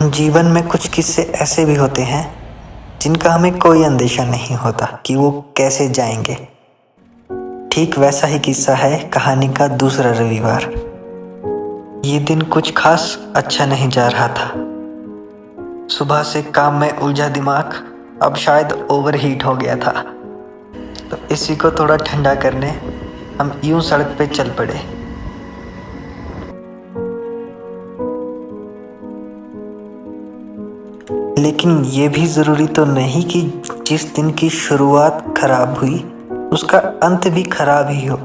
जीवन में कुछ किस्से ऐसे भी होते हैं जिनका हमें कोई अंदेशा नहीं होता कि वो कैसे जाएंगे। ठीक वैसा ही किस्सा है कहानी का दूसरा रविवार। ये दिन कुछ खास अच्छा नहीं जा रहा था। सुबह से काम में उलझा दिमाग अब शायद ओवरहीट हो गया था, तो इसी को थोड़ा ठंडा करने हम यूं सड़क पे चल पड़े। लेकिन ये भी ज़रूरी तो नहीं कि जिस दिन की शुरुआत खराब हुई उसका अंत भी खराब ही हो।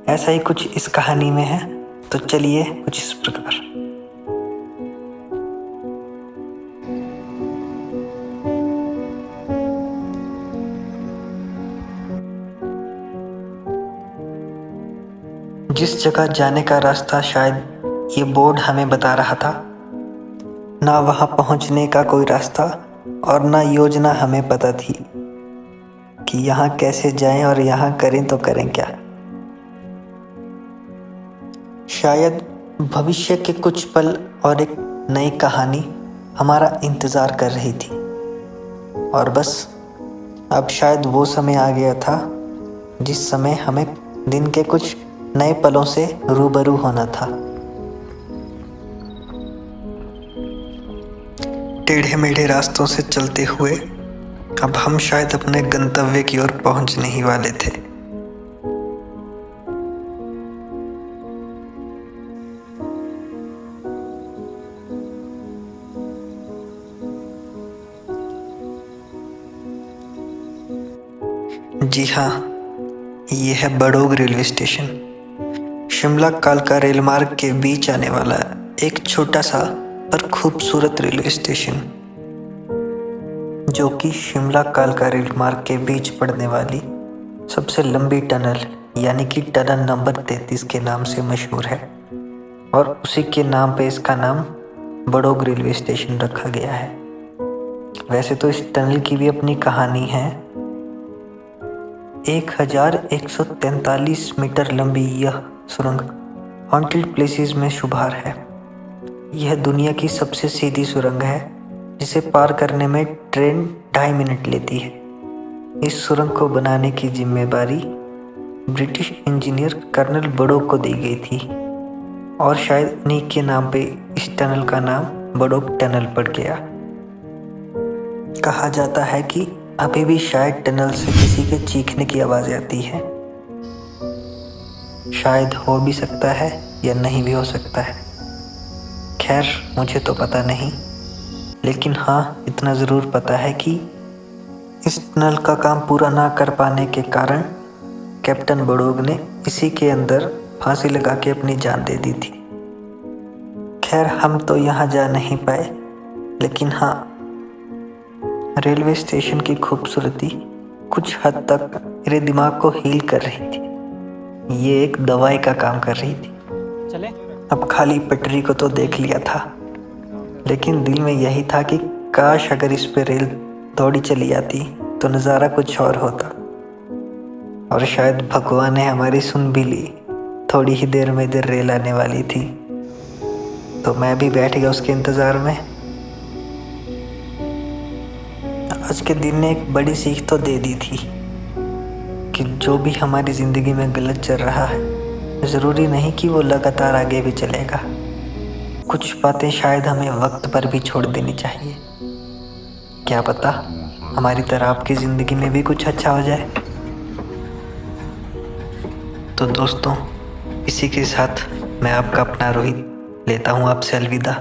ऐसा ही कुछ इस कहानी में है, तो चलिए कुछ इस प्रकार। जिस जगह जाने का रास्ता शायद ये बोर्ड हमें बता रहा था, ना वहां पहुंचने का कोई रास्ता और ना योजना हमें पता थी कि यहाँ कैसे जाएं और यहाँ करें तो करें क्या। शायद भविष्य के कुछ पल और एक नई कहानी हमारा इंतज़ार कर रही थी, और बस अब शायद वो समय आ गया था जिस समय हमें दिन के कुछ नए पलों से रूबरू होना था। टेढ़े मेढ़े रास्तों से चलते हुए अब हम शायद अपने गंतव्य की ओर पहुंचने ही वाले थे। जी हाँ, ये है बड़ोग रेलवे स्टेशन। शिमला कालका रेल मार्ग के बीच आने वाला एक छोटा सा पर खूबसूरत रेलवे स्टेशन, जो कि शिमला कालका रेल मार्ग के बीच पड़ने वाली सबसे लंबी टनल यानी कि टनल नंबर 33 के नाम से मशहूर है, और उसी के नाम पे इसका नाम बड़ोग रेलवे स्टेशन रखा गया है। वैसे तो इस टनल की भी अपनी कहानी है। 1143 मीटर लंबी यह सुरंग हॉन्टेड प्लेसेस में शुमार है। यह दुनिया की सबसे सीधी सुरंग है जिसे पार करने में ट्रेन 2.5 मिनट लेती है। इस सुरंग को बनाने की जिम्मेदारी ब्रिटिश इंजीनियर कर्नल बड़ोग को दी गई थी, और शायद उन्हीं के नाम पे इस टनल का नाम बड़ोग टनल पड़ गया। कहा जाता है कि अभी भी शायद टनल से किसी के चीखने की आवाज़ आती है। शायद हो भी सकता है या नहीं भी हो सकता है। खैर, मुझे तो पता नहीं, लेकिन हाँ इतना ज़रूर पता है कि इस टनल का काम पूरा ना कर पाने के कारण कैप्टन बड़ोग ने इसी के अंदर फांसी लगा के अपनी जान दे दी थी। खैर, हम तो यहाँ जा नहीं पाए, लेकिन हाँ रेलवे स्टेशन की खूबसूरती कुछ हद तक मेरे दिमाग को हील कर रही थी। ये एक दवाई का काम कर रही थी। चले? अब खाली पटरी को तो देख लिया था, लेकिन दिल में यही था कि काश अगर इस पे रेल दौड़ी चली जाती तो नज़ारा कुछ और होता। और शायद भगवान ने हमारी सुन भी ली। थोड़ी ही देर में इधर रेल आने वाली थी, तो मैं भी बैठ गया उसके इंतज़ार में। आज के दिन ने एक बड़ी सीख तो दे दी थी कि जो भी हमारी ज़िंदगी में गलत चल रहा है, ज़रूरी नहीं कि वो लगातार आगे भी चलेगा। कुछ बातें शायद हमें वक्त पर भी छोड़ देनी चाहिए। क्या पता हमारी तरह आपकी ज़िंदगी में भी कुछ अच्छा हो जाए। तो दोस्तों, इसी के साथ मैं आपका अपना रोहित लेता हूँ आपसे अलविदा।